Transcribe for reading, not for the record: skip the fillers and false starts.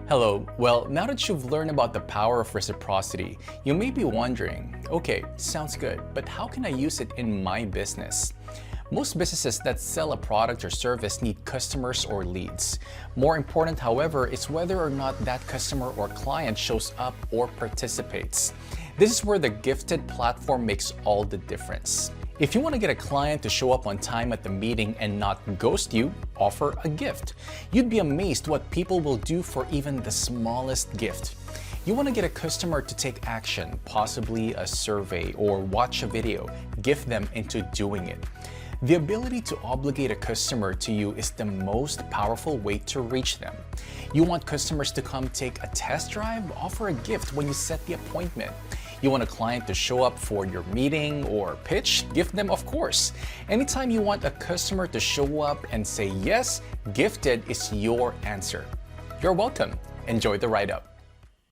Hello. Well, now that you've learned about the power of reciprocity, you may be wondering, okay, sounds good, but how can I use it in my business? Most businesses that sell a product or service need customers or leads. More important, however, is whether or not that customer or client shows up or participates. This is where the gifted platform makes all the difference. If you want to get a client to show up on time at the meeting and not ghost you, offer a gift. You'd be amazed what people will do for even the smallest gift. You want to get a customer to take action, possibly a survey or watch a video, gift them into doing it. The ability to obligate a customer to you is the most powerful way to reach them. You want customers to come take a test drive? Offer a gift when you set the appointment. You want a client to show up for your meeting or pitch? Gift them, of course. Anytime you want a customer to show up and say yes, gifted is your answer. You're welcome. Enjoy the write-up.